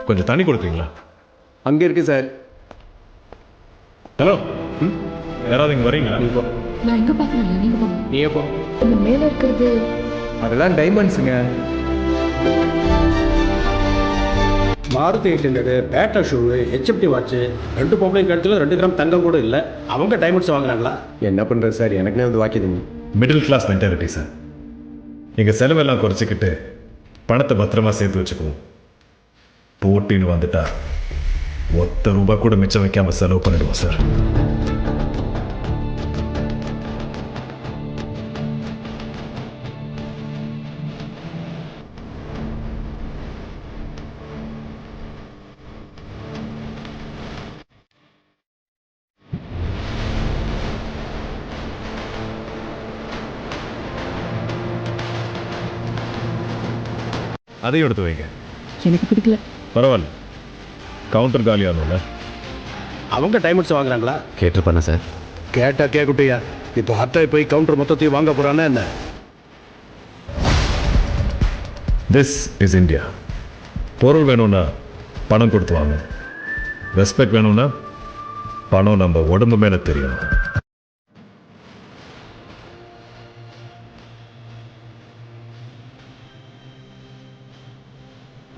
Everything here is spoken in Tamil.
கொஞ்சம் தண்ணி கொடுக்குறீங்களா? அங்கே இருக்கு சார். ஹலோ, யாராவது இங்கே வரீங்களா? நீ போ. நான் எங்கே பார்க்கல, நீங்கள் போங்க. நீயே போ. இந்த மேலே இருக்கிறது அதெல்லாம் டைமண்ட்ஸுங்க. மாருதி 800, பேட்டா ஷூ, ஹெச்எப்டி வாட்சு, 2 பொம்பளை கழுத்துல 2 கிராம் தங்கம் கூட இல்லை. அவங்க டைமண்ட்ஸ் வாங்குறாங்களா? என்ன பண்ணுறது சார், எனக்குனே வந்து வாக்கிதுங்க. Middle class mentality sir. எங்கள் செலவெல்லாம் குறைச்சிக்கிட்டு பணத்தை பத்திரமா சேர்த்து வச்சுக்குவோம். போட்டின்னு வந்துட்டா ₹1 கூட மிச்சம் வைக்காமல் செலவு பண்ணிடுவோம் சார். அதையும் எடுத்து வைங்க. எனக்கு பிடிக்கல. பரவாயில்ல, கவுண்டர் காலியாகணும்ல. அவங்க டைமண்ட்ஸ் வாங்குறாங்களா? கேட்டிருப்பானே சார். கேட்டா கேட்குட்டியா? இப்போ ஹர்த்தாய் போய் கவுண்டர் மொத்தத்தையும் வாங்க போகிறான்னா என்ன? This is India. பொருள் வேணும்னா பணம் கொடுத்து வாங்க. ரெஸ்பெக்ட் வேணும்னா பணம் நம்ம உடம்பு மேலே தெரியணும்.